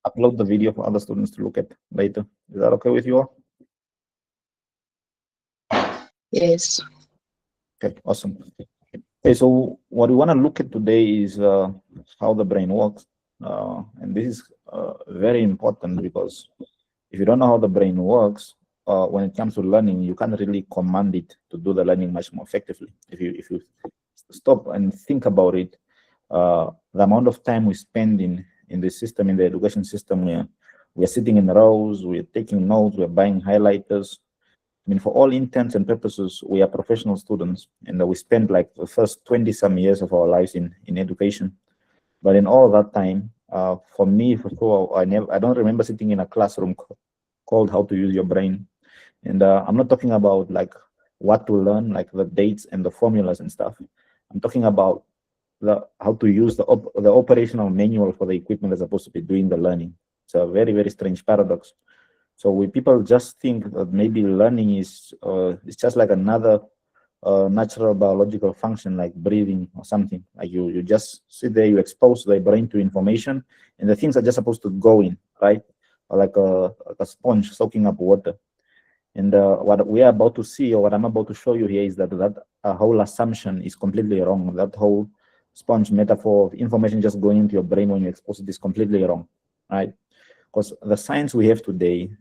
upload the video for other students to look at later. Is that okay with you all? Yes. Okay, awesome. Okay, so what we want to look at today is how the brain works. And this is very important because if you don't know how the brain works, when it comes to learning, you can't really command it to do the learning much more effectively. If you stop and think about it, the amount of time we spend in the system, in the education system, we are sitting in rows, we're taking notes, we're buying highlighters. I mean, for all intents and purposes, we are professional students, and we spend like the first 20-some years of our lives in education. But in all that time, for me, for sure, I don't remember sitting in a classroom called How to Use Your Brain. And I'm not talking about like what to learn, like the dates and the formulas and stuff. I'm talking about how to use the operational manual for the equipment as opposed to be doing the learning. It's a very, very strange paradox. So people just think that maybe learning is it's just like another natural biological function like breathing or something. Like you just sit there, you expose the brain to information, and the things are just supposed to go in, right? Or like a sponge soaking up water. And what we are about to see, or what I'm about to show you here, is that whole assumption is completely wrong. That whole sponge metaphor of information just going into your brain when you expose it is completely wrong, right? Because the science we have today,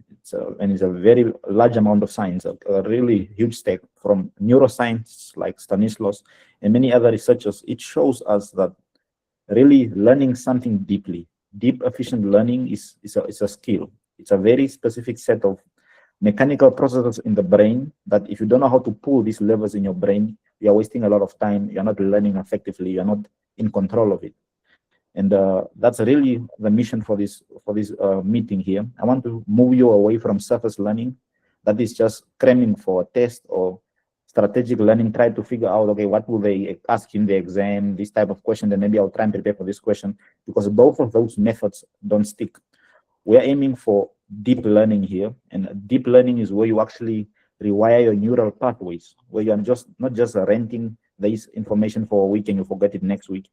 and it's a very large amount of science, a really huge stake from neuroscience like Stanislas and many other researchers, it shows us that really learning something deep, efficient learning is a skill. It's a very specific set of mechanical processes in the brain that if you don't know how to pull these levers in your brain, you're wasting a lot of time, you're not learning effectively, you're not in control of it. And that's really the mission for this meeting here. I want to move you away from surface learning, that is just cramming for a test, or strategic learning, try to figure out, okay, what will they ask in the exam, this type of question, then maybe I'll try and prepare for this question, because both of those methods don't stick. We are aiming for deep learning here, and deep learning is where you actually rewire your neural pathways, where you are not just renting this information for a week and you forget it next week.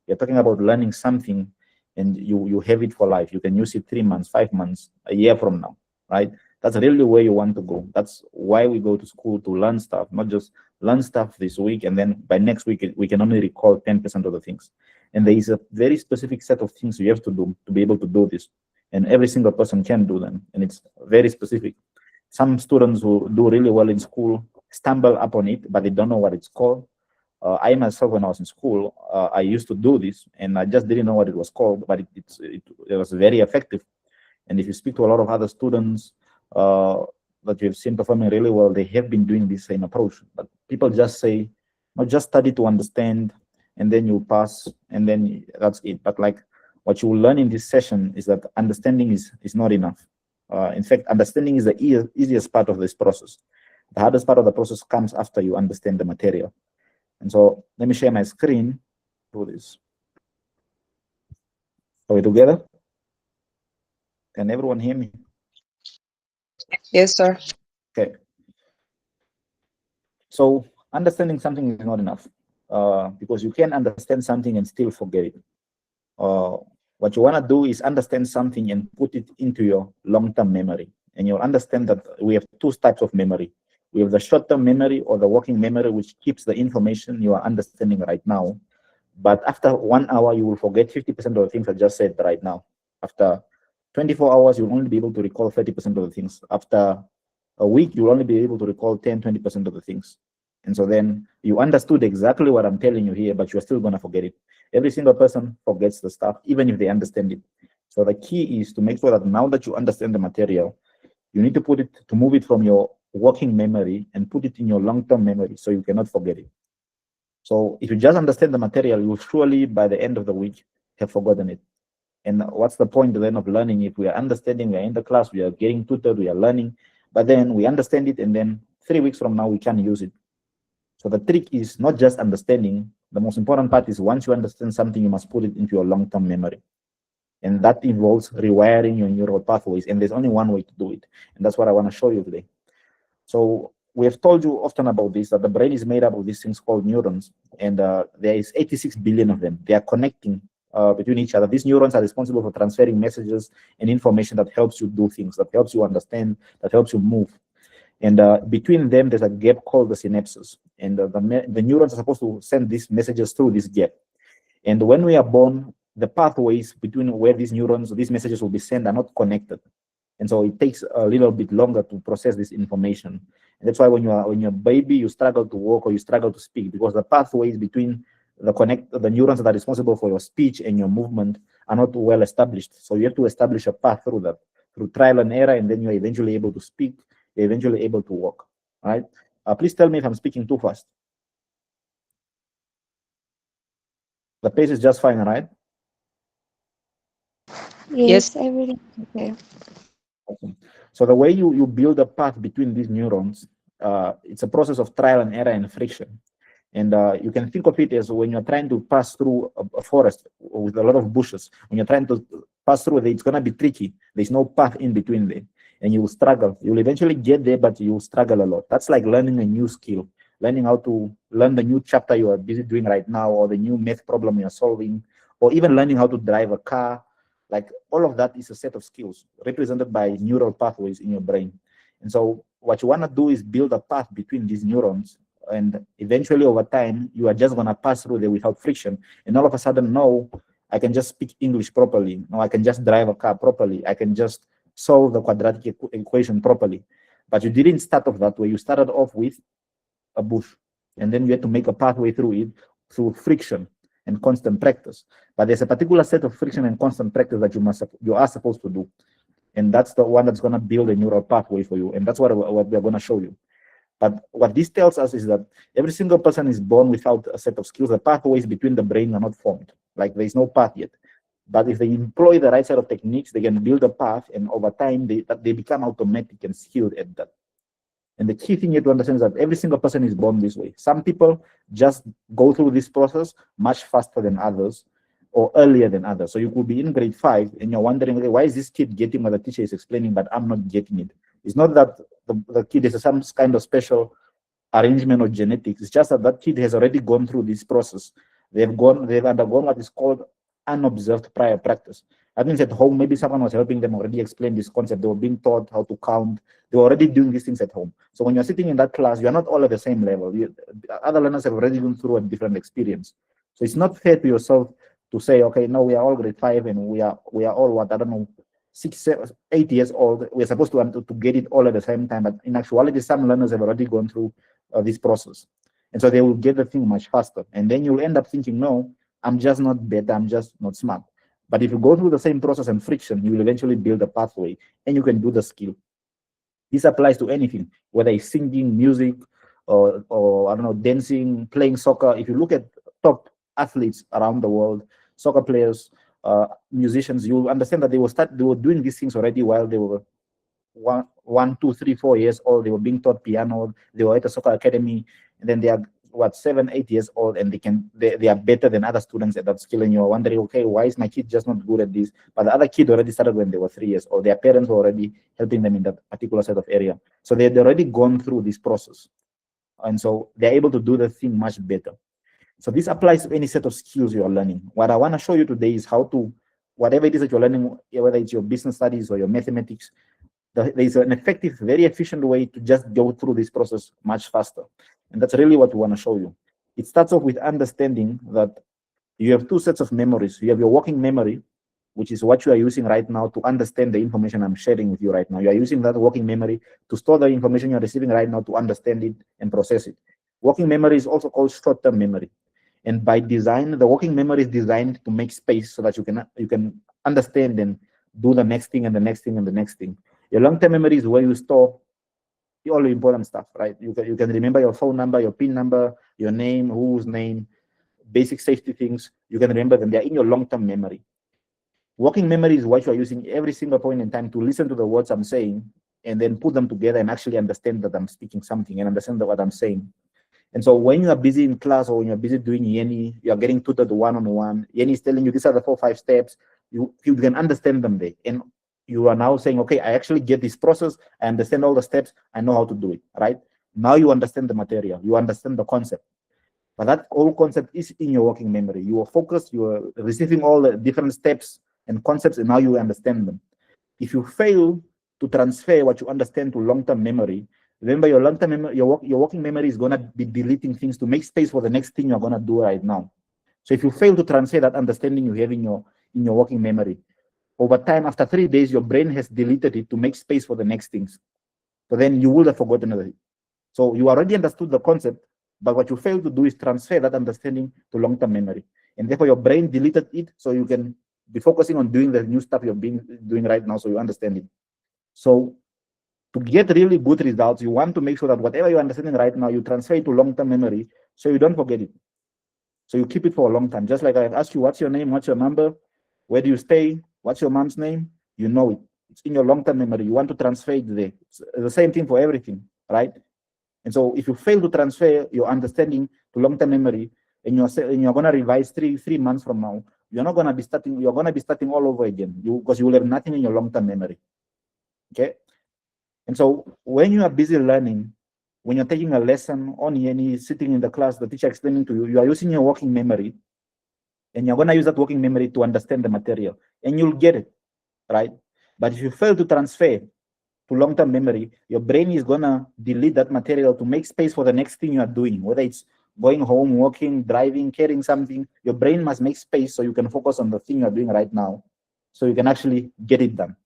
You're talking about learning something and you have it for life. You can use it 3 months, 5 months, a year from now, right? That's really where you want to go. That's why we go to school, to learn stuff, not just learn stuff this week and then by next week we can only recall 10% of the things. And there is a very specific set of things you have to do to be able to do this. And every single person can do them, and it's very specific. Some students who do really well in school stumble upon it, but they don't know what it's called. I myself, when I was in school, I used to do this, and I just didn't know what it was called, but it was very effective. And if you speak to a lot of other students that you've seen performing really well, they have been doing this same approach. But people just say, no, just study to understand, and then you pass, and then that's it. But like what you will learn in this session is that understanding is not enough. In fact, understanding is the easiest part of this process. The hardest part of the process comes after you understand the material. And so let me share my screen. Do this. Are we together? Can everyone hear me? Yes, sir. Okay. So understanding something is not enough because you can understand something and still forget it. What you want to do is understand something and put it into your long-term memory. And you'll understand that we have two types of memory. We have the short-term memory, or the working memory, which keeps the information you are understanding right now. But after 1 hour, you will forget 50% of the things I just said right now. After 24 hours, you'll only be able to recall 30% of the things. After a week, you'll only be able to recall 10-20% of the things. And so then you understood exactly what I'm telling you here, but you're still going to forget it. Every single person forgets the stuff, even if they understand it. So the key is to make sure that now that you understand the material, you need to move it from your working memory and put it in your long-term memory so you cannot forget it. So if you just understand the material, you will surely, by the end of the week, have forgotten it. And what's the point then of learning if we are understanding, we are in the class, we are getting tutored, we are learning, but then we understand it, and then 3 weeks from now, we can't use it. So the trick is not just understanding. The most important part is once you understand something, you must put it into your long-term memory. And that involves rewiring your neural pathways. And there's only one way to do it. And that's what I want to show you today. So we have told you often about this, that the brain is made up of these things called neurons. And there is 86 billion of them. They are connecting between each other. These neurons are responsible for transferring messages and information that helps you do things, that helps you understand, that helps you move. And between them, there's a gap called the synapses. And the neurons are supposed to send these messages through this gap. And when we are born, the pathways between where these neurons, these messages will be sent are not connected. And so it takes a little bit longer to process this information. And that's why when you're a baby, you struggle to walk or you struggle to speak, because the pathways between the neurons that are responsible for your speech and your movement are not well established. So you have to establish a path through that, through trial and error, and then you're eventually able to speak, you're eventually able to walk. All right? Please tell me if I'm speaking too fast. The pace is just fine, right? Yes. Everything okay. Awesome. So the way you build a path between these neurons, it's a process of trial and error and friction. And you can think of it as when you're trying to pass through a forest with a lot of bushes. When you're trying to pass through it, it's going to be tricky. There's no path in between there. And you will struggle. You'll eventually get there, but you will struggle a lot. That's like learning a new skill, learning how to learn the new chapter you are busy doing right now, or the new math problem you're solving, or even learning how to drive a car. Like all of that is a set of skills represented by neural pathways in your brain. And so what you want to do is build a path between these neurons, and eventually over time, you are just going to pass through there without friction. And all of a sudden, no, I can just speak English properly. No, I can just drive a car properly. I can just solve the quadratic equation properly. But you didn't start off that way. You started off with a bush, and then you had to make a pathway through it through friction and constant practice. But there's a particular set of friction and constant practice that you are supposed to do. And that's the one that's going to build a neural pathway for you. And that's what we're going to show you. But what this tells us is that every single person is born without a set of skills. The pathways between the brain are not formed. Like there's no path yet. But if they employ the right set of techniques, they can build a path, and over time they become automatic and skilled at that. And the key thing you have to understand is that every single person is born this way. Some people just go through this process much faster than others, or earlier than others. So you could be in grade 5 and you're wondering, okay, why is this kid getting what the teacher is explaining, but I'm not getting it? It's not that the kid is some kind of special arrangement or genetics. It's just that kid has already gone through this process. They've undergone what is called unobserved prior practice. That means at home, maybe someone was helping them already explain this concept. They were being taught how to count. They were already doing these things at home. So when you're sitting in that class, you're not all at the same level. Other learners have already gone through a different experience. So it's not fair to yourself to say, okay, no, we are all grade 5 and we are all what, I don't know, 6, 7, 8 years old. We're supposed to get it all at the same time. But in actuality, some learners have already gone through this process. And so they will get the thing much faster. And then you'll end up thinking, no, I'm just not better, I'm just not smart. But if you go through the same process and friction, you will eventually build a pathway and you can do the skill. This applies to anything, whether it's singing, music, or I don't know, dancing, playing soccer. If you look at top athletes around the world, soccer players, musicians, you'll understand that they were doing these things already while they were 1, 2, 3, 4 years old. They were being taught piano, they were at a soccer academy, and then they are 7, 8 years old, and they are better than other students at that skill. And you're wondering, okay, why is my kid just not good at this? But the other kid already started when they were 3 years old. Their parents were already helping them in that particular set of area. So they'd already gone through this process. And so they're able to do the thing much better. So this applies to any set of skills you are learning. What I want to show you today is how to, whatever it is that you're learning, whether it's your business studies or your mathematics, there's an effective, very efficient way to just go through this process much faster. And that's really what we want to show you. It starts off with understanding that you have 2 sets of memories. You have your working memory, which is what you are using right now to understand the information I'm sharing with you right now. You are using that working memory to store the information you're receiving right now, to understand it and process it. Working memory is also called short-term memory. And by design, the working memory is designed to make space so that you can understand and do the next thing and the next thing and the next thing. Your long-term memory is where you store all the important stuff, right? You can remember your phone number, your PIN number, your name, whose name, basic safety things. You can remember them. They're in your long-term memory. Working memory is what you are using every single point in time to listen to the words I'm saying and then put them together and actually understand that I'm speaking something and understand what I'm saying. And so when you are busy in class or when you're busy doing YYeni, you are getting tutored one-on-one. YYeni is telling you these are the 4, 5 steps. You can understand them there. And you are now saying, okay, I actually get this process. I understand all the steps. I know how to do it, right? Now you understand the material. You understand the concept. But that whole concept is in your working memory. You are focused, you are receiving all the different steps and concepts, and now you understand them. If you fail to transfer what you understand to long-term memory, remember your long-term memory, your working memory is going to be deleting things to make space for the next thing you're going to do right now. So if you fail to transfer that understanding you have in your working memory, over time, after 3 days, your brain has deleted it to make space for the next things. So then you will have forgotten it. So you already understood the concept, but what you fail to do is transfer that understanding to long-term memory. And therefore your brain deleted it so you can be focusing on doing the new stuff you're doing right now so you understand it. So to get really good results, you want to make sure that whatever you're understanding right now, you transfer it to long-term memory so you don't forget it. So you keep it for a long time. Just like I asked you, what's your name, what's your number, where do you stay, what's your mom's name? You know it. It's in your long-term memory. You want to transfer it there. It's the same thing for everything, right? And so if you fail to transfer your understanding to long-term memory and you're going to revise three months from now, you're going to be starting all over again because you will have nothing in your long-term memory. Okay? And so when you are busy learning, when you're taking a lesson on YYeni, sitting in the class, the teacher explaining to you, you are using your working memory, and you're going to use that working memory to understand the material, and you'll get it, right? But if you fail to transfer to long-term memory, your brain is going to delete that material to make space for the next thing you are doing, whether it's going home, walking, driving, carrying something. Your brain must make space so you can focus on the thing you're doing right now, so you can actually get it done.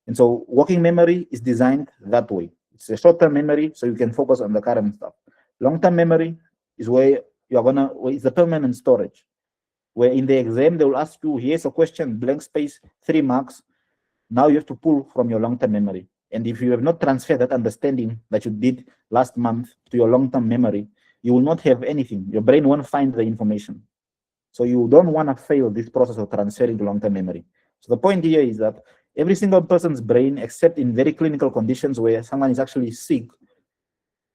And so working memory is designed that way. It's a short-term memory, so you can focus on the current stuff. Long-term memory is where it's the permanent storage, where in the exam, they will ask you, here's a question, blank space, 3 marks. Now you have to pull from your long-term memory. And if you have not transferred that understanding that you did last month to your long-term memory, you will not have anything. Your brain won't find the information. So you don't want to fail this process of transferring to long-term memory. So the point here is that every single person's brain, except in very clinical conditions where someone is actually sick,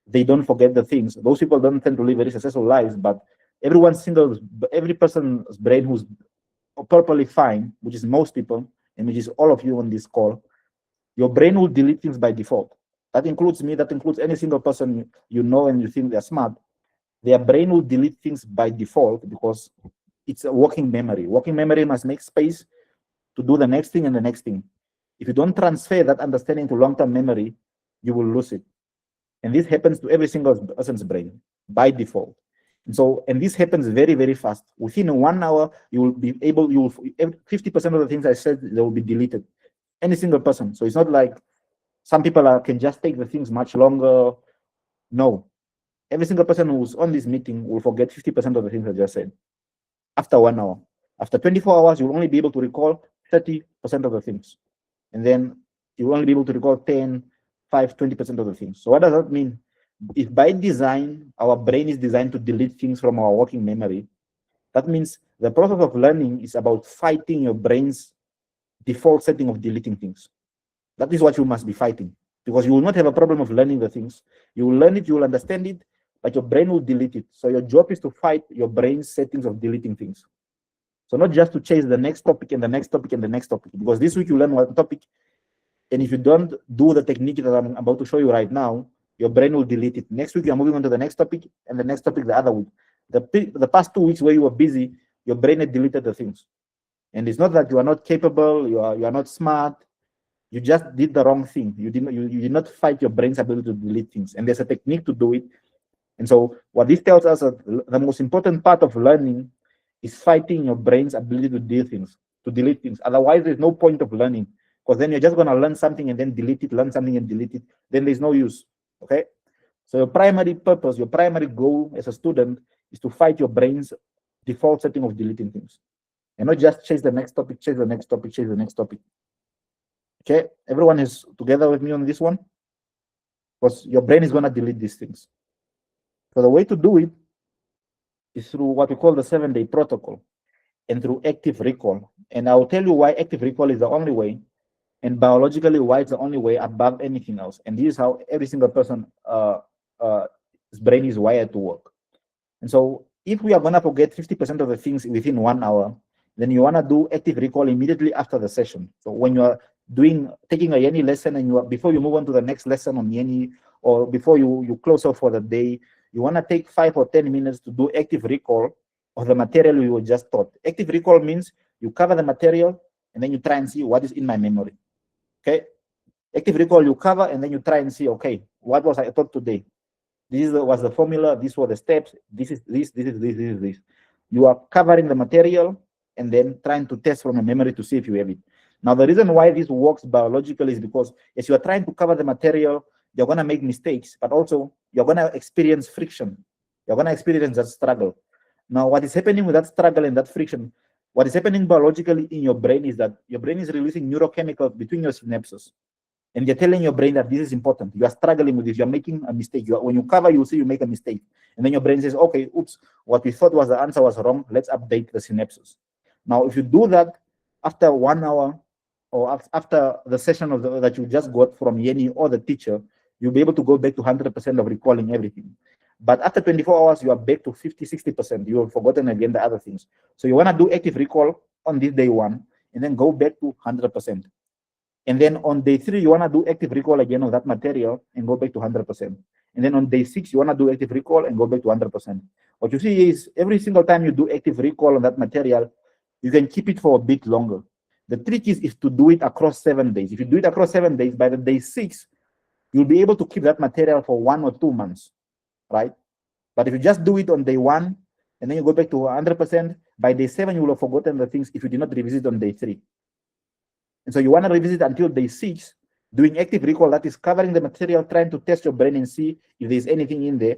they don't forget the things. Those people don't tend to live very successful lives, but every person's brain who's perfectly fine, which is most people, and which is all of you on this call, your brain will delete things by default. That includes me, that includes any single person you know and you think they're smart. Their brain will delete things by default because it's a working memory. Working memory must make space to do the next thing and the next thing. If you don't transfer that understanding to long-term memory, you will lose it. And this happens to every single person's brain by default. And this happens very, very fast. Within 1 hour, you will be able, 50% of the things I said, they will be deleted. Any single person. So it's not like some people can just take the things much longer. No. Every single person who's on this meeting will forget 50% of the things I just said after 1 hour. After 24 hours, you'll only be able to recall 30% of the things. And then you'll only be able to recall 10, 5, 20% of the things. So what does that mean? If by design, our brain is designed to delete things from our working memory, that means the process of learning is about fighting your brain's default setting of deleting things. That is what you must be fighting, because you will not have a problem of learning the things. You will learn it, you will understand it, but your brain will delete it. So your job is to fight your brain's settings of deleting things. So not just to chase the next topic and the next topic and the next topic, because this week you learn one topic, and if you don't do the technique that I'm about to show you right now, your brain will delete it. Next week you're moving on to the next topic, and the next topic the other week. The past 2 weeks where you were busy, your brain had deleted the things. And it's not that you are not capable, you are not smart, you just did the wrong thing. You did not fight your brain's ability to delete things. And there's a technique to do it. And so what this tells us is the most important part of learning is fighting your brain's ability to delete things. Otherwise, there's no point of learning, because then you're just going to learn something and then delete it, learn something and delete it. Then there's no use. Okay? So your primary purpose, your primary goal as a student is to fight your brain's default setting of deleting things. And not just chase the next topic, chase the next topic, chase the next topic. Okay? Everyone is together with me on this one? Because your brain is going to delete these things. So the way to do it is through what we call the 7-day protocol and through active recall. And I'll tell you why active recall is the only way, and biologically why it's the only way above anything else. And this is how every single person's brain is wired to work. And so if we are going to forget 50% of the things within 1 hour, then you want to do active recall immediately after the session. So when you are taking a YYeni lesson, and before you move on to the next lesson on YYeni, or before you close off for the day, you want to take 5 or 10 minutes to do active recall of the material you were just taught. Active recall means you cover the material and then you try and see what is in my memory. Okay. Active recall, you cover and then you try and see, okay, what was I taught today? This was the formula, these were the steps, this is this, this is this, this is this. You are covering the material and then trying to test from a memory to see if you have it. Now, the reason why this works biologically is because as you are trying to cover the material, you're going to make mistakes, but also you're going to experience friction. You're going to experience that struggle. Now, what is happening with that struggle and that friction, what is happening biologically in your brain is that your brain is releasing neurochemicals between your synapses. And you're telling your brain that this is important. You are struggling with this. You're making a mistake. When you cover, you see you make a mistake. And then your brain says, okay, oops, what we thought was the answer was wrong. Let's update the synapses. Now, if you do that after 1 hour or after the session of that you just got from YYeni or the teacher, you'll be able to go back to 100% of recalling everything. But after 24 hours, you are back to 50, 60%. You have forgotten again the other things. So you want to do active recall on this day 1 and then go back to 100%. And then on day 3, you want to do active recall again of that material and go back to 100%. And then on day 6, you want to do active recall and go back to 100%. What you see is every single time you do active recall on that material, you can keep it for a bit longer. The trick is to do it across 7 days. If you do it across 7 days, by the day 6, you'll be able to keep that material for 1 or 2 months, right? But if you just do it on day 1 and then you go back to 100%, by day 7, you will have forgotten the things if you did not revisit on day 3. And so you want to revisit until day 6, doing active recall, that is covering the material, trying to test your brain and see if there's anything in there.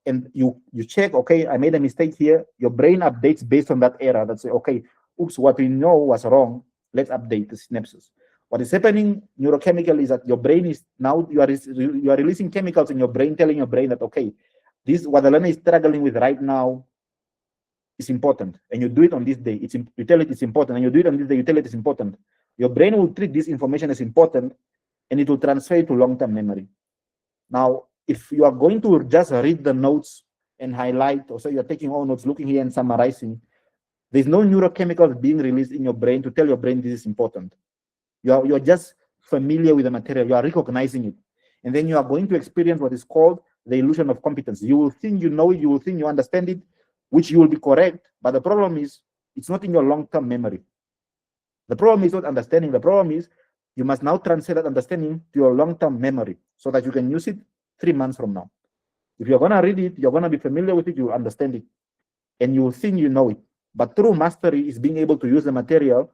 And you check, okay, I made a mistake here. Your brain updates based on that error. That say, okay, oops, what we know was wrong. Let's update the synapses. What is happening neurochemically is that your brain is now, you are releasing chemicals in your brain, telling your brain that, okay, this, what the learner is struggling with right now, is important, and you do it on this day. You tell it it's important, and you do it on this day. You tell it it's important. Your brain will treat this information as important, and it will transfer it to long-term memory. Now, if you are going to just read the notes and highlight, or so you're taking all notes, looking here and summarizing, there's no neurochemicals being released in your brain to tell your brain this is important. You're just familiar with the material. You are recognizing it, and then you are going to experience what is called the illusion of competence. You will think you know it. You will think you understand it, which you will be correct, but the problem is it's not in your long-term memory. The problem is not understanding. The problem is you must now transfer that understanding to your long-term memory so that you can use it 3 months from now. If you're going to read it, you're going to be familiar with it, you understand it, and you will think you know it. But true mastery is being able to use the material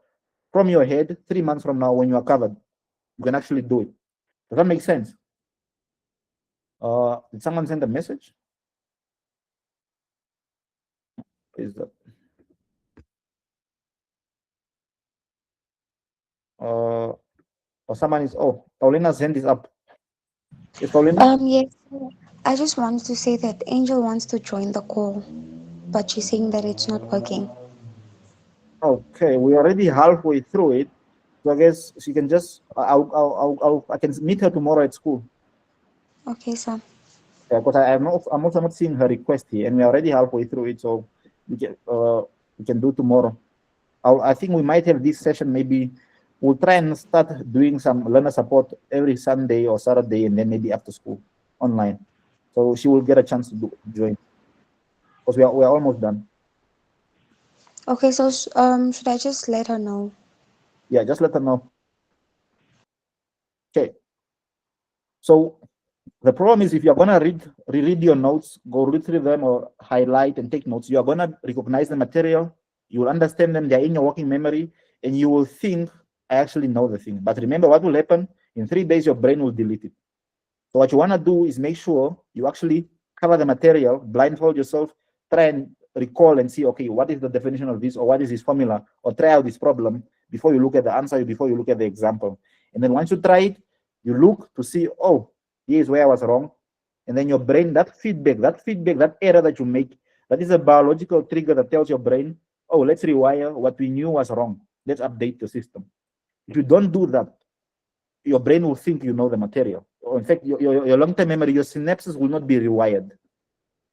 from your head 3 months from now when you are covered. You can actually do it. Does that make sense? Did someone send a message? Is that or someone is Paulina's hand is up. Is Paulina? Yes, I just wanted to say that Angel wants to join the call, but she's saying that it's not working. Okay, we're already halfway through it, so I guess she can just I can meet her tomorrow at school. Okay, sir. Yeah, because I'm also not seeing her request here, and we're already halfway through it, so we can do tomorrow. I think we might have this session. Maybe we'll try and start doing some learner support every Sunday or Saturday, and then maybe after school online. So she will get a chance to join because we are almost done. Okay, so should I just let her know? Yeah, just let her know. Okay. So the problem is if you're gonna reread your notes, go read through them or highlight and take notes, you're gonna recognize the material, you will understand them, they're in your working memory, and you will think, I actually know the thing. But remember what will happen? In 3 days, your brain will delete it. So what you wanna do is make sure you actually cover the material, blindfold yourself, try and recall and see, okay, what is the definition of this, or what is this formula, or try out this problem before you look at the answer, before you look at the example. And then once you try it, you look to see, oh, here's where I was wrong. And then your brain, that feedback, that error that you make, that is a biological trigger that tells your brain, oh, let's rewire what we knew was wrong. Let's update the system. If you don't do that, your brain will think you know the material. Or in fact, your long-term memory, your synapses will not be rewired.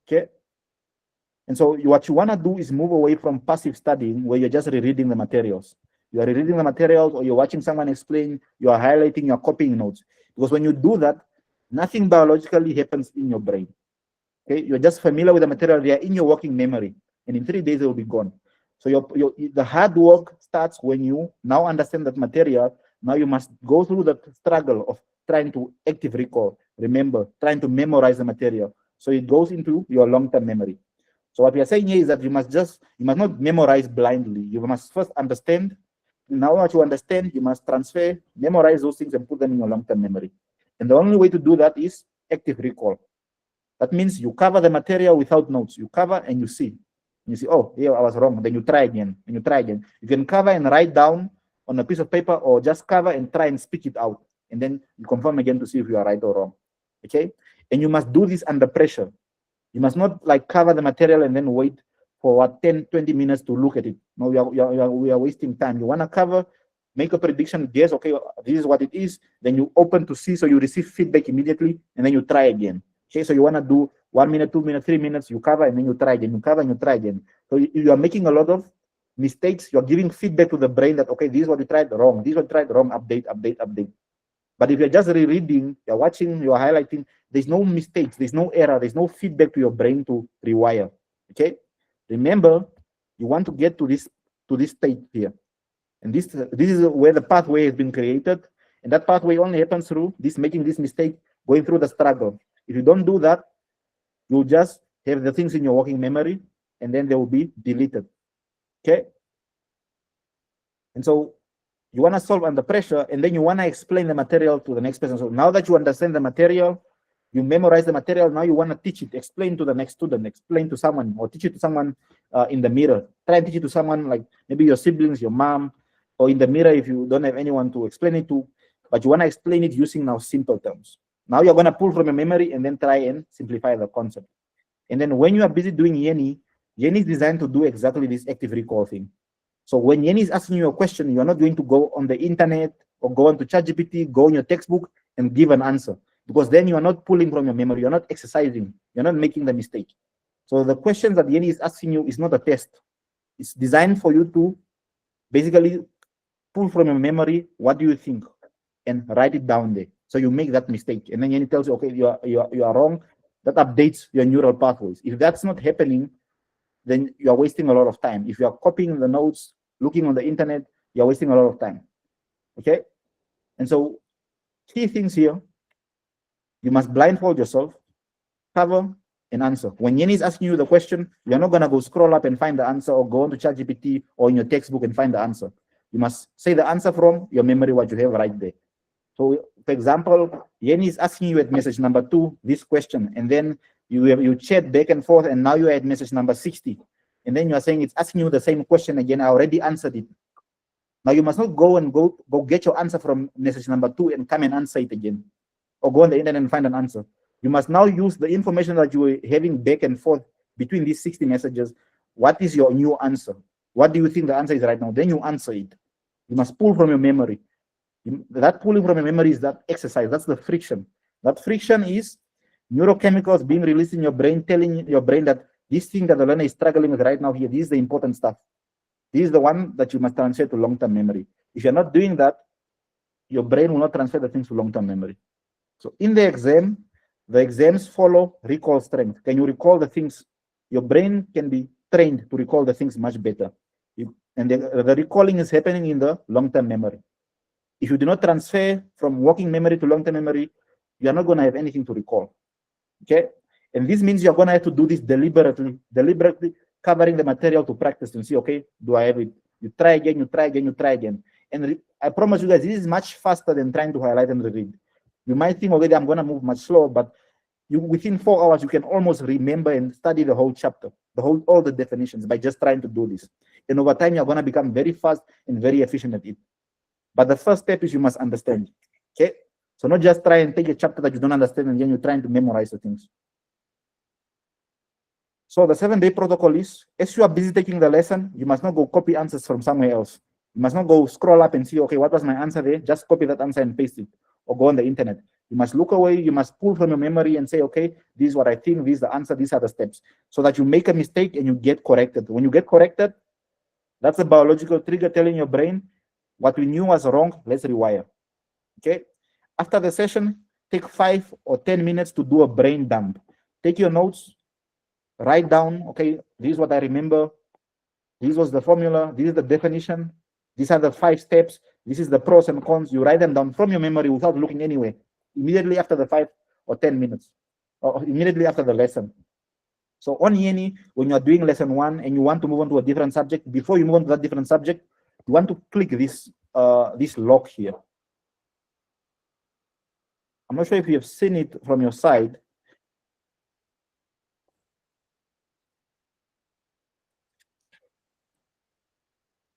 Okay? And so what you want to do is move away from passive studying where you're just rereading the materials. You are rereading the materials, or you're watching someone explain, you are highlighting, you're copying notes. Because when you do that, nothing biologically happens in your brain. Okay, you're just familiar with the material. They are in your working memory, and in 3 days they will be gone. So the hard work starts when you now understand that material. Now you must go through the struggle of trying to active recall, remember, trying to memorize the material. So it goes into your long-term memory. So what we are saying here is that you must not memorize blindly. You must first understand. Now that you understand, you must transfer, memorize those things and put them in your long-term memory. And the only way to do that is active recall. That means you cover the material without notes. You cover and you see. You see, oh, here I was wrong. Then you try again, and you try again. You can cover and write down on a piece of paper, or just cover and try and speak it out. And then you confirm again to see if you are right or wrong. Okay? And you must do this under pressure. You must not like cover the material and then wait for what 10, 20 minutes to look at it. No, we are wasting time. You want to cover, make a prediction, guess, okay, this is what it is. Then you open to see, so you receive feedback immediately, and then you try again. Okay, so you want to do 1 minute, 2 minutes, 3 minutes, you cover, and then you try again, you cover and you try again. So you are making a lot of mistakes. You're giving feedback to the brain that, okay, this is what you tried wrong, this is what you tried wrong, update, update, update. But if you're just rereading, you're watching, you're highlighting, there's no mistakes, there's no error, there's no feedback to your brain to rewire. Okay? Remember, you want to get to this state here. And this is where the pathway has been created. And that pathway only happens through this, making this mistake, going through the struggle. If you don't do that, you'll just have the things in your working memory, and then they will be deleted. Okay? And so you want to solve under pressure, and then you want to explain the material to the next person. So now that you understand the material, you memorize the material, now you want to teach it, explain to the next student, explain to someone, or teach it to someone in the mirror. Try and teach it to someone like maybe your siblings, your mom, or in the mirror if you don't have anyone to explain it to, but you want to explain it using now simple terms. Now you're going to pull from your memory and then try and simplify the concept. And then when you are busy doing YYeni is designed to do exactly this active recall thing. So when YYeni is asking you a question, you're not going to go on the internet or go onto ChatGPT, go in your textbook and give an answer, because then you are not pulling from your memory, you're not exercising, you're not making the mistake. So the questions that YYeni is asking you is not a test. It's designed for you to basically pull from your memory, what do you think, and write it down there. So you make that mistake, and then YYeni tells you, okay, you are wrong. That updates your neural pathways. If that's not happening, then you are wasting a lot of time. If you are copying the notes, looking on the internet, you're wasting a lot of time. Okay? And so key things here, you must blindfold yourself, cover, and answer. When YYeni is asking you the question, you're not going to go scroll up and find the answer, or go onto ChatGPT or in your textbook and find the answer. You must say the answer from your memory, what you have right there. So, for example, YYeni is asking you at message number 2 this question, and then you chat back and forth, and now you're at message number 60. And then you are saying it's asking you the same question again. I already answered it. Now you must not go get your answer from message number 2 and come and answer it again, or go on the internet and find an answer. You must now use the information that you were having back and forth between these 60 messages. What is your new answer? What do you think the answer is right now? Then you answer it. You must pull from your memory. That pulling from your memory is that exercise. That's the friction. That friction is neurochemicals being released in your brain, telling your brain that this thing that the learner is struggling with right now here, this is the important stuff. This is the one that you must transfer to long-term memory. If you're not doing that, your brain will not transfer the things to long-term memory. So in the exams follow recall strength. Can you recall the things? Your brain can be trained to recall the things much better. And the recalling is happening in the long-term memory. If you do not transfer from working memory to long-term memory, you are not going to have anything to recall. Okay? And this means you're going to have to do this deliberately covering the material to practice and see, okay, do I have it? You try again, you try again, you try again. And I promise you guys, this is much faster than trying to highlight and read. You might think, okay, I'm going to move much slower, but within 4 hours, you can almost remember and study the whole chapter, all the definitions by just trying to do this. And over time, you're going to become very fast and very efficient at it. But the first step is you must understand. Okay? So not just try and take a chapter that you don't understand and then you're trying to memorize the things. So the 7-day protocol is, as you are busy taking the lesson, you must not go copy answers from somewhere else. You must not go scroll up and see, okay, what was my answer there? Just copy that answer and paste it, or go on the internet. You must look away, you must pull from your memory and say, okay, this is what I think, this is the answer, these are the steps. So that you make a mistake and you get corrected. When you get corrected, that's a biological trigger telling your brain, what we knew was wrong, let's rewire. Okay? After the session, take 5 or 10 minutes to do a brain dump. Take your notes, write down, okay, this is what I remember. This was the formula. This is the definition. These are the 5 steps. This is the pros and cons. You write them down from your memory without looking anywhere, immediately after the 5 or 10 minutes, or immediately after the lesson. So on YYeni, when you're doing lesson 1 and you want to move on to a different subject, before you move on to that different subject, you want to click this lock here. I'm not sure if you have seen it from your side.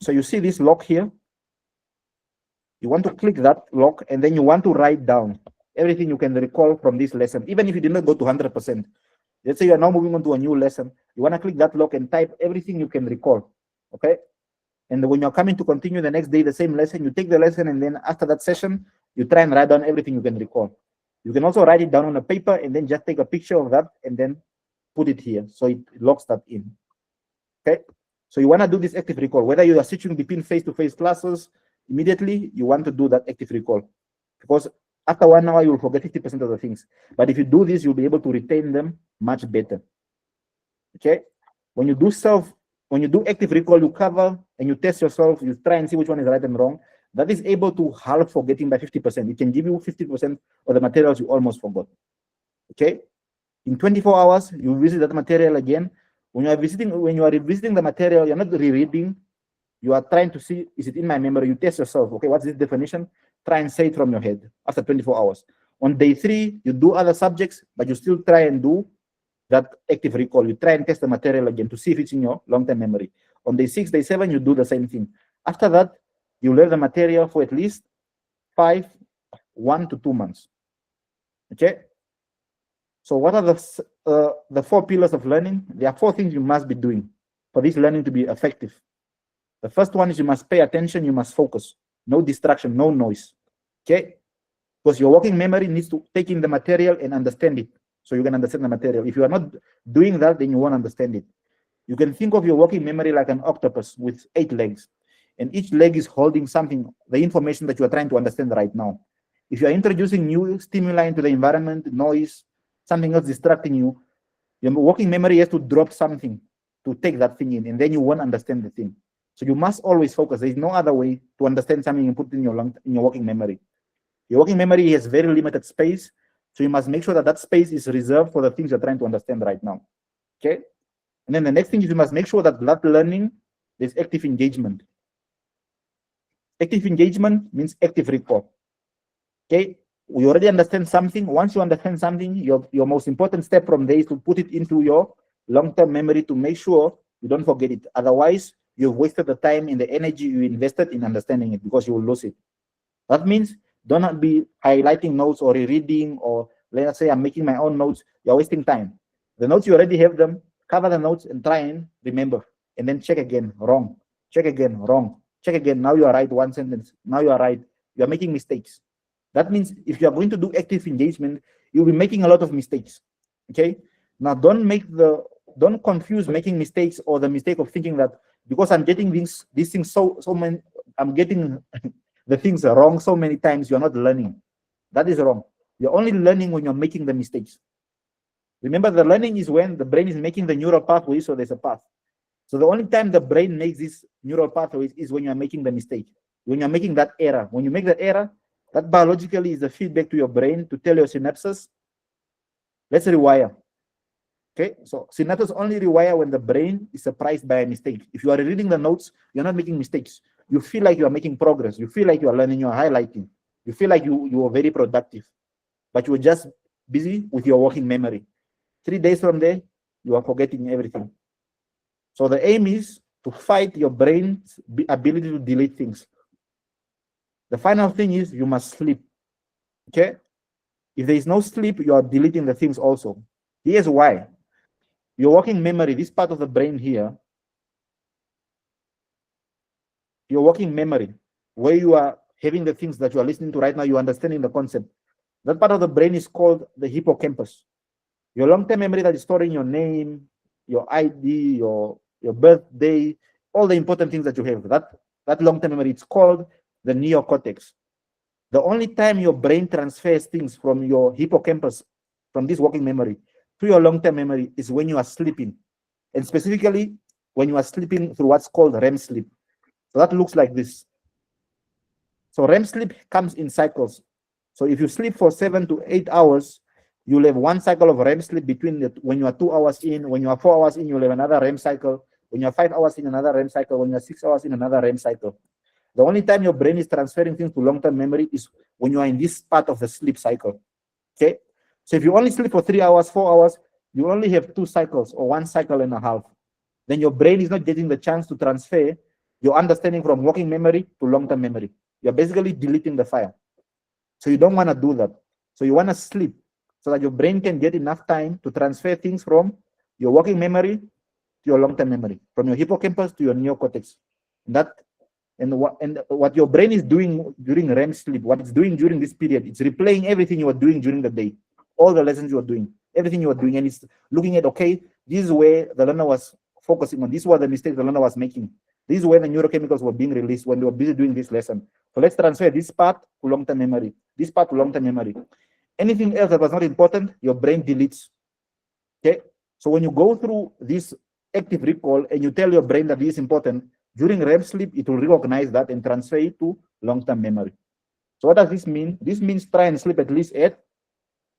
So you see this lock here. You want to click that lock, and then you want to write down everything you can recall from this lesson, even if you did not go to 100%. Let's say you are now moving on to a new lesson. You want to click that lock and type everything you can recall, okay? And when you're coming to continue the next day, the same lesson, you take the lesson, and then after that session, you try and write down everything you can recall. You can also write it down on a paper and then just take a picture of that and then put it here, so it locks that in, okay? So you want to do this active recall, whether you are switching between face-to-face classes, immediately you want to do that active recall, because after 1 hour you will forget 50% of the things. But if you do this, you'll be able to retain them much better. Okay, when you do active recall, you cover and you test yourself, you try and see which one is right and wrong. That is able to halve forgetting by 50%. It can give you 50% of the materials you almost forgot. Okay, in 24 hours you visit that material again. When you are revisiting the material, you're not rereading. You are trying to see, is it in my memory? You test yourself. Okay, what's this definition? Try and say it from your head after 24 hours. On day 3, you do other subjects, but you still try and do that active recall. You try and test the material again to see if it's in your long-term memory. On day 6, day 7, you do the same thing. After that, you learn the material for at least 1 to 2 months. Okay? So what are the 4 pillars of learning? There are 4 things you must be doing for this learning to be effective. The first one is you must pay attention, you must focus. No distraction, no noise. Okay? Because your working memory needs to take in the material and understand it, so you can understand the material. If you are not doing that, then you won't understand it. You can think of your working memory like an octopus with 8 legs, and each leg is holding something, the information that you are trying to understand right now. If you are introducing new stimuli into the environment, noise, something else distracting you, your working memory has to drop something to take that thing in, and then you won't understand the thing. So you must always focus. There is no other way to understand something and put it in your working memory. Your working memory has very limited space, so you must make sure that that space is reserved for the things you're trying to understand right now. Okay? And then the next thing is you must make sure that learning is active engagement. Active engagement means active recall. Okay? We already understand something. Once you understand something, your most important step from there is to put it into your long-term memory to make sure you don't forget it. Otherwise, you've wasted the time and the energy you invested in understanding it, because you will lose it. That means don't be highlighting notes or rereading, or let's say I'm making my own notes. You're wasting time. The notes, you already have them. Cover the notes and try and remember. And then check again, wrong. Check again, wrong. Check again. Now you are right, 1 sentence. Now you are right. You are making mistakes. That means if you are going to do active engagement, you'll be making a lot of mistakes. Okay? Now don't confuse making mistakes or the mistake of thinking that because I'm getting these things I'm getting the things wrong so many times, you're not learning. That is wrong. You're only learning when you're making the mistakes. Remember, the learning is when the brain is making the neural pathways, so there's a path. So the only time the brain makes these neural pathways is when you're making the mistake, when you're making that error. When you make that error, that biologically is the feedback to your brain to tell your synapses, let's rewire. Okay, so synapses only rewire when the brain is surprised by a mistake. If you are reading the notes, you're not making mistakes. You feel like you are making progress. You feel like you are learning, you are highlighting. You feel like you are very productive, but you are just busy with your working memory. 3 days from there, you are forgetting everything. So the aim is to fight your brain's ability to delete things. The final thing is you must sleep. Okay, if there is no sleep, you are deleting the things also. Here's why. Your working memory, this part of the brain here, your working memory, where you are having the things that you are listening to right now, you are understanding the concept. That part of the brain is called the hippocampus. Your long-term memory that is storing your name, your ID, your birthday, all the important things that you have, that long-term memory, it's called the neocortex. The only time your brain transfers things from your hippocampus, from this working memory, to your long-term memory is when you are sleeping, and specifically when you are sleeping through what's called REM sleep. So that looks like this. So REM sleep comes in cycles. So if you sleep for 7 to 8 hours, you'll have one cycle of REM sleep between when you are 2 hours in, when you are 4 hours in, you'll have another REM cycle. When you are 5 hours in, another REM cycle. When you are 6 hours in, another REM cycle. The only time your brain is transferring things to long-term memory is when you are in this part of the sleep cycle. Okay? So if you only sleep for 3 hours, 4 hours, you only have 2 cycles or 1 cycle and a half. Then your brain is not getting the chance to transfer your understanding from working memory to long-term memory. You're basically deleting the file. So you don't want to do that. So you want to sleep so that your brain can get enough time to transfer things from your working memory to your long-term memory, from your hippocampus to your neocortex. And what your brain is doing during REM sleep, what it's doing during this period, it's replaying everything you were doing during the day, all the lessons you were doing, everything you were doing, and it's looking at, okay, this is where the learner was focusing on, these were the mistakes the learner was making, this is where the neurochemicals were being released when they were busy doing this lesson. So let's transfer this part to long-term memory, this part to long-term memory. Anything else that was not important, your brain deletes. Okay, so when you go through this active recall and you tell your brain that this is important, during REM sleep, it will recognize that and transfer it to long-term memory. So what does this mean? This means try and sleep at least at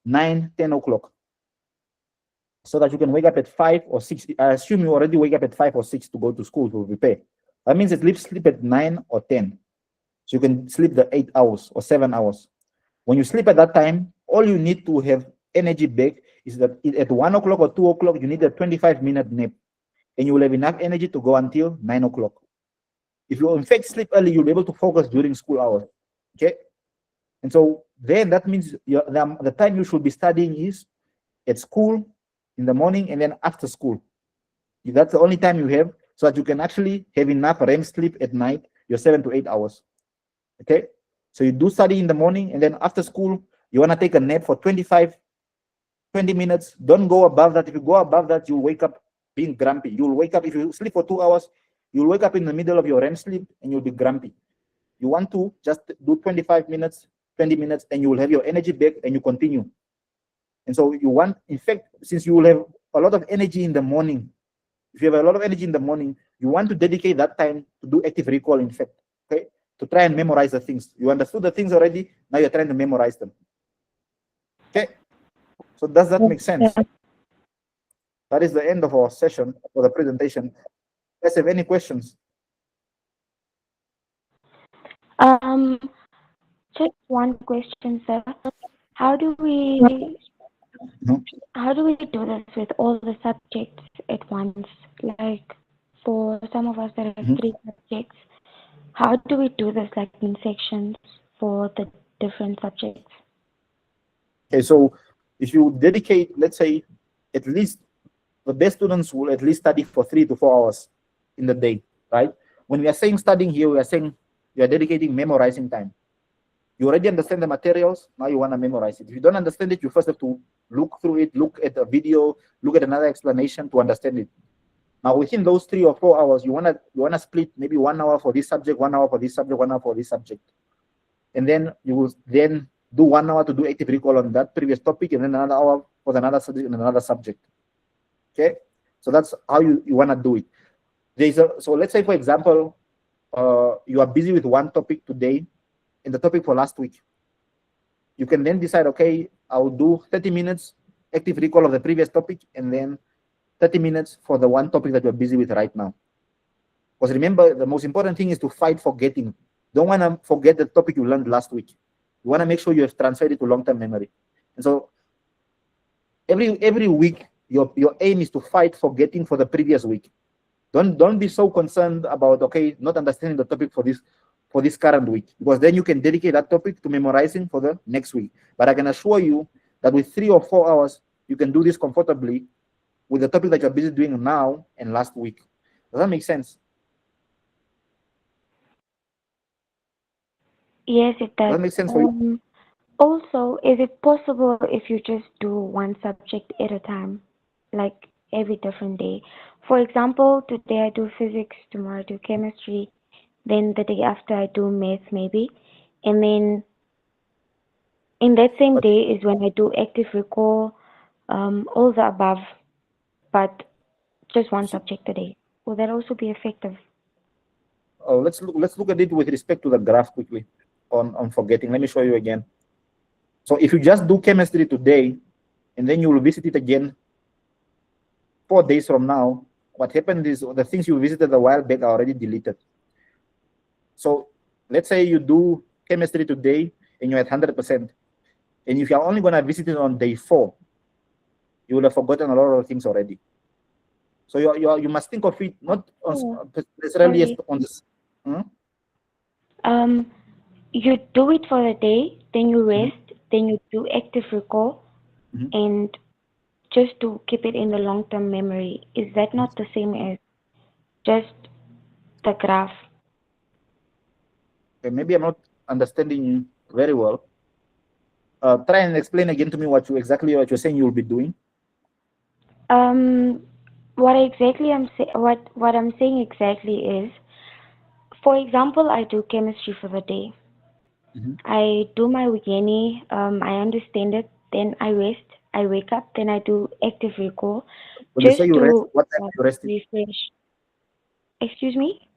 9, 10 o'clock so that you can wake up at 5 or 6. I assume you already wake up at 5 or 6 to go to school to prepare. That means at least sleep at 9 or 10. So you can sleep the 8 hours or 7 hours. When you sleep at that time, all you need to have energy back is that at 1 o'clock or 2 o'clock, you need a 25-minute nap. And you will have enough energy to go until 9 o'clock. If you in fact sleep early, you'll be able to focus during school hours. Okay? And so then that means the time you should be studying is at school, in the morning, and then after school. That's the only time you have, so that you can actually have enough REM sleep at night, your 7 to 8 hours. Okay? So you do study in the morning, and then after school, you want to take a nap for 25, 20 minutes. Don't go above that. If you go above that, you'll wake up being grumpy. You'll wake up, if you sleep for 2 hours, you'll wake up in the middle of your REM sleep and you'll be grumpy. You want to just do 25 minutes, 20 minutes, and you will have your energy back and you continue. And so you want, in fact, since you will have a lot of energy in the morning, if you have a lot of energy in the morning, you want to dedicate that time to do active recall, in fact, okay? To try and memorize the things. You understood the things already, now you're trying to memorize them. Okay? So does that make sense? That is the end of our session for the presentation. Guys, have any questions? Just one question, sir. How do we do this with all the subjects at once? Like for some of us that have 3 subjects, how do we do this like in sections for the different subjects? Okay, so if you dedicate, let's say, at least the best students will at least study for 3 to 4 hours in the day, right? When we are saying studying here, we are saying you are dedicating memorizing time. You already understand the materials, now you want to memorize it. If you don't understand it, you first have to look through it, look at a video, look at another explanation to understand it. Now within those 3 or 4 hours, you wanna split maybe 1 hour for this subject, 1 hour for this subject, 1 hour for this subject. And then you will then do 1 hour to do active recall on that previous topic, and then another hour for another subject and another subject. Okay, so that's how you want to do it. So let's say, for example, you are busy with one topic today and the topic for last week. You can then decide, okay, I'll do 30 minutes active recall of the previous topic and then 30 minutes for the one topic that you're busy with right now. Because remember, the most important thing is to fight forgetting. Don't want to forget the topic you learned last week. You want to make sure you have transferred it to long-term memory. And so every week, your aim is to fight forgetting for the previous week. Don't be so concerned about, okay, not understanding the topic for this current week, because then you can dedicate that topic to memorizing for the next week. But I can assure you that with 3 or 4 hours, you can do this comfortably with the topic that you're busy doing now and last week. Does that make sense? Yes, it does. Does that make sense for you? Also, is it possible if you just do one subject at a time, like every different day? For example, today I do physics, tomorrow I do chemistry, then the day after I do math maybe, and then in that same day is when I do active recall, all the above, but just one subject a day. Will that also be effective? Let's look at it with respect to the graph quickly on forgetting. Let me show you again. So if you just do chemistry today, and then you will visit it again 4 days from now, what happened is the things you visited a while back are already deleted. So let's say you do chemistry today and you're at 100%. And if you're only going to visit it on day 4, you will have forgotten a lot of things already. So you must think of it not necessarily as on this. You do it for a day, then you rest, then you do active recall, and just to keep it in the long-term memory. Is that not the same as just the graph? Okay, maybe I'm not understanding you very well. Try and explain again to me what you're saying you'll be doing. What I'm saying exactly is, for example, I do chemistry for the day. I do my YYeni, I understand it, then I rest, I wake up, then I do active recall. When you say you rest, what time are you resting? Refresh. Excuse me?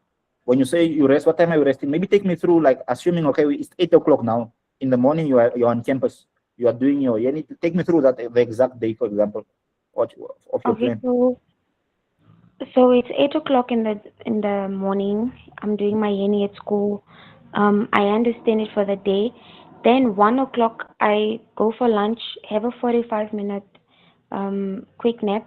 When you say you rest, what time are you resting? Maybe take me through, like, assuming, okay, it's 8 o'clock now. In the morning, you're on campus. You are doing your YYeni. Take me through that, the exact day, for example, of your plan. So it's 8 o'clock in the morning. I'm doing my YYeni at school. I understand it for the day. Then 1 o'clock I go for lunch, have a 45-minute quick nap.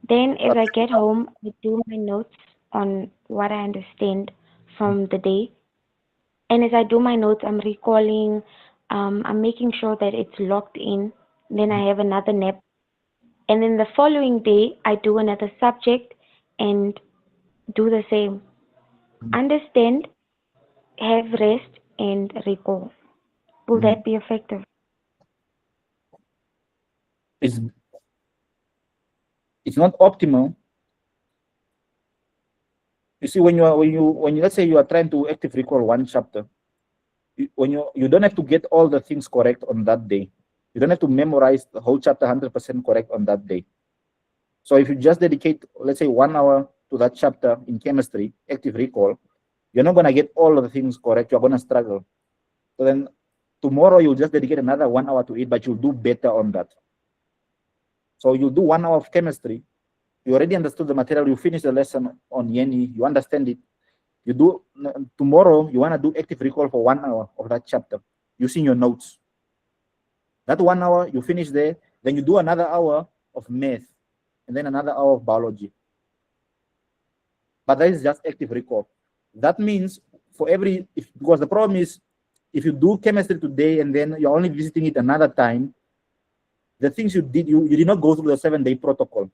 Then as I get home, I do my notes on what I understand from the day. And as I do my notes, I'm recalling, I'm making sure that it's locked in. Then I have another nap. And then the following day, I do another subject and do the same. Understand, have rest, and recall. Will that be effective? It's not optimal. You see, when you let's say you are trying to active recall one chapter, you don't have to get all the things correct on that day. You don't have to memorize the whole chapter 100% correct on that day. So if you just dedicate, let's say, 1 hour to that chapter in chemistry, active recall, you're not going to get all of the things correct. You're going to struggle. So then tomorrow you'll just dedicate another 1 hour to it, but you'll do better on that. So you'll do 1 hour of chemistry. You already understood the material. You finish the lesson on YYeni. You understand it. You do tomorrow. You want to do active recall for 1 hour of that chapter using your notes. That 1 hour you finish there. Then you do another hour of math, and then another hour of biology. But that is just active recall. That means for because the problem is, if you do chemistry today and then you're only visiting it another time, the things you did not go through the 7-day protocol.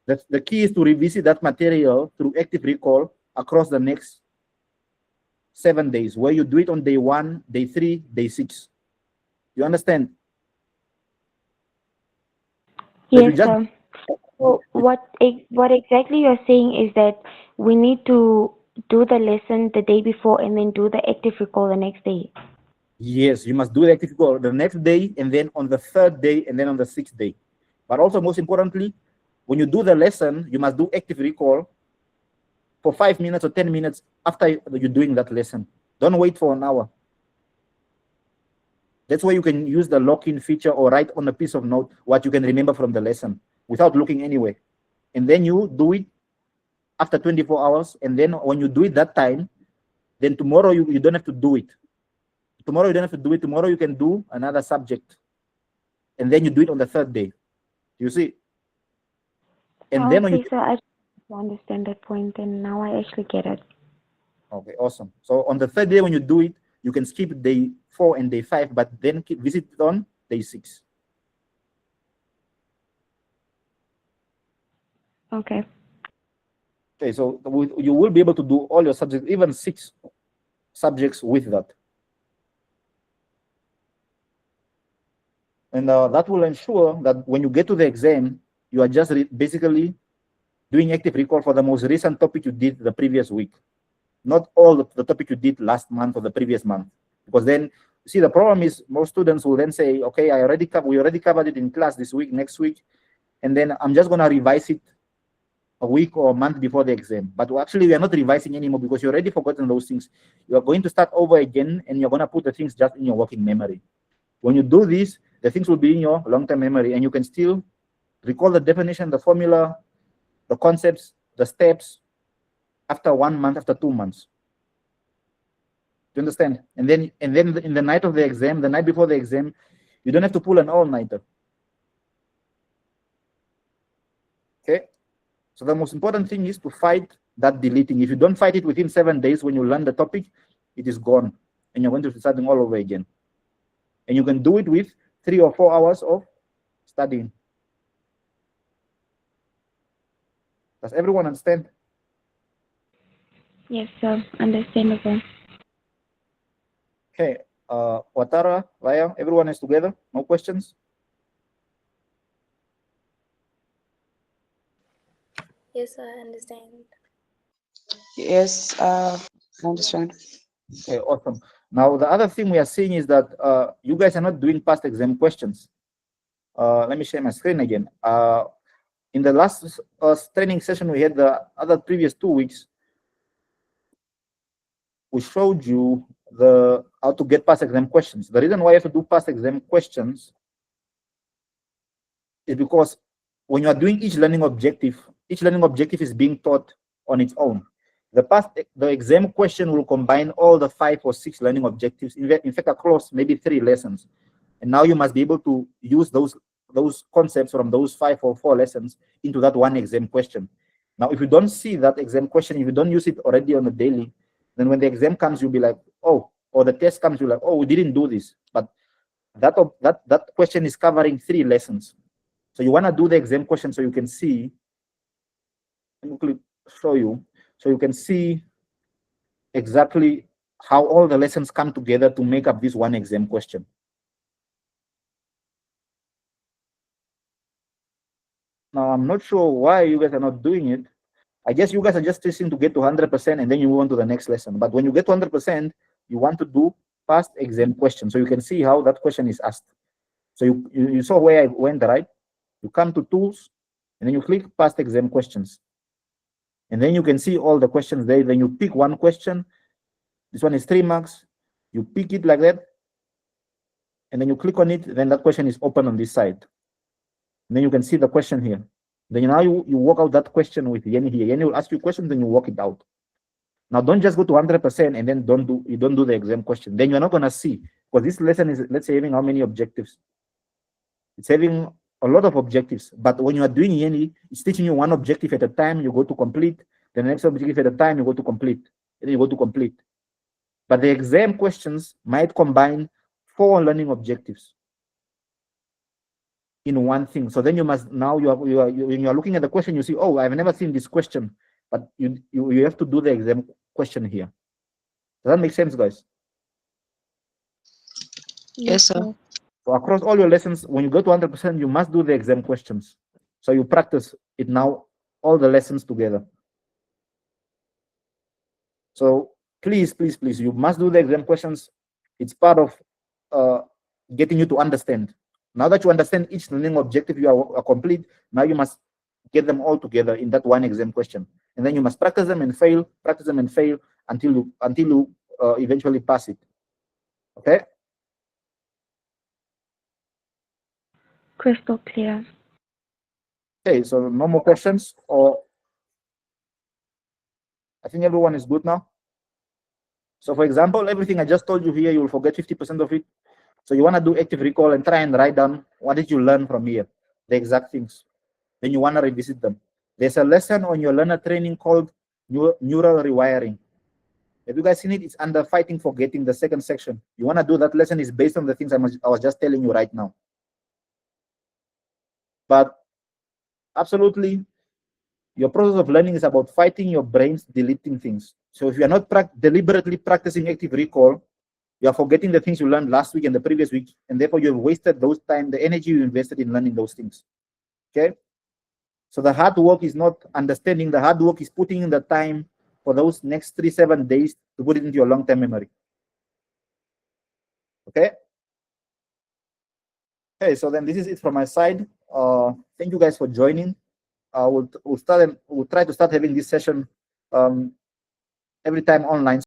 The key is to revisit that material through active recall across the next 7 days, where you do it on day 1, day 3, day 6. You understand? Yes, sir. So what exactly you're saying is that we need to do the lesson the day before and then do the active recall the next day. Yes, you must do the active recall the next day, and then on the 3rd day, and then on the 6th day. But also, most importantly, when you do the lesson, you must do active recall for 5 minutes or 10 minutes after you're doing that lesson. Don't wait for an hour. That's why you can use the lock-in feature or write on a piece of note what you can remember from the lesson without looking anywhere. And then you do it after 24 hours. And then when you do it that time, then tomorrow you don't have to do it. Tomorrow you don't have to do it. Tomorrow you can do another subject. And then you do it on the 3rd day. You see? And then okay, so I understand that point, and now I actually get it. Okay, awesome. So on the 3rd day when you do it, you can skip day 4 and day 5, but then visit it on day 6. Okay. Okay, so you will be able to do all your subjects, even 6 subjects with that. And that will ensure that when you get to the exam, you are just basically doing active recall for the most recent topic you did the previous week, not all the topic you did last month or the previous month, because then See, the problem is most students will then say, okay, we already covered it in class this week, next week, and then I'm just going to revise it a week or a month before the exam. But actually, we are not revising anymore because you already forgotten those things. You are going to start over again, and you're going to put the things just in your working memory. When you do this, the things will be in your long-term memory, and you can still recall the definition, the formula, the concepts, the steps after 1 month, after 2 months. Do you understand? And then in the night of the exam, the night before the exam, you don't have to pull an all-nighter. Okay? So the most important thing is to fight that deleting. If you don't fight it within 7 days when you learn the topic, it is gone. And you're going to be starting all over again. And you can do it with 3 or 4 hours of studying. Does everyone understand? Yes, sir. Understandable. Okay. Watara, Raya, everyone is together? No questions? Yes, I understand. Yes, I understand. Okay, awesome. Now, the other thing we are seeing is that you guys are not doing past exam questions. Let me share my screen again. In the last training session we had, the other previous 2 weeks, we showed you how to get past exam questions. The reason why you have to do past exam questions is because when you are doing each learning objective is being taught on its own. The exam question will combine all the 5 or 6 learning objectives, in fact, across maybe 3 lessons. And now you must be able to use those concepts from those 5 or 4 lessons into that one exam question. Now, if you don't see that exam question, if you don't use it already on a daily, then when the exam comes, you'll be like, oh, or the test comes, you're like, oh, we didn't do this. But that question is covering 3 lessons. So you want to do the exam question so you can see. Let me show you. So you can see exactly how all the lessons come together to make up this one exam question. Now, I'm not sure why you guys are not doing it. I guess you guys are just testing to get to 100% and then you move on to the next lesson. But when you get to 100%, you want to do past exam question. So you can see how that question is asked. So you saw where I went, right? You come to tools and then you click past exam questions. And then you can see all the questions there. Then you pick one question. This one is 3 marks. You pick it like that. And then you click on it. Then that question is open on this side. And then you can see the question here. Then now you work out that question with YYeni here. YYeni will ask you questions, then you work it out. Now don't just go to 100% and then you don't do the exam question. Then you're not gonna see, because this lesson is, let's say, having how many objectives? It's having a lot of objectives. But when you are doing YYeni, it's teaching you one objective at a time. You go to complete. The next objective at a time, you go to complete. And then you go to complete. But the exam questions might combine 4 learning objectives in one thing. So then you must, now when you are looking at the question, you see, oh, I've never seen this question, but you have to do the exam question here. Does that make sense, guys? Yes, sir. So across all your lessons, when you go to 100%, you must do the exam questions. So you practice it now, all the lessons together. So please, please, please, you must do the exam questions. It's part of getting you to understand. Now that you understand each learning objective you are complete, now you must get them all together in that one exam question. And then you must practice them and fail until you eventually pass it. Okay? Crystal clear. Okay, so no more questions, or I think everyone is good now. So for example, everything I just told you here, you will forget 50% of it. So you want to do active recall and try and write down what did you learn from here, the exact things. Then you want to revisit them. There's a lesson on your learner training called neural rewiring. Have you guys seen it? It's under fighting forgetting, the second section. You want to do that lesson is based on the things I was just telling you right now. But absolutely, your process of learning is about fighting your brain's deleting things. So if you are not deliberately practicing active recall, you are forgetting the things you learned last week and the previous week, and therefore you have wasted those time, the energy you invested in learning those things. Okay? So the hard work is not understanding, the hard work is putting in the time for those next 3-7 days to put it into your long-term memory. Okay. Okay, so then this is it from my side. Thank you guys for joining. We'll try to start having this session every time online.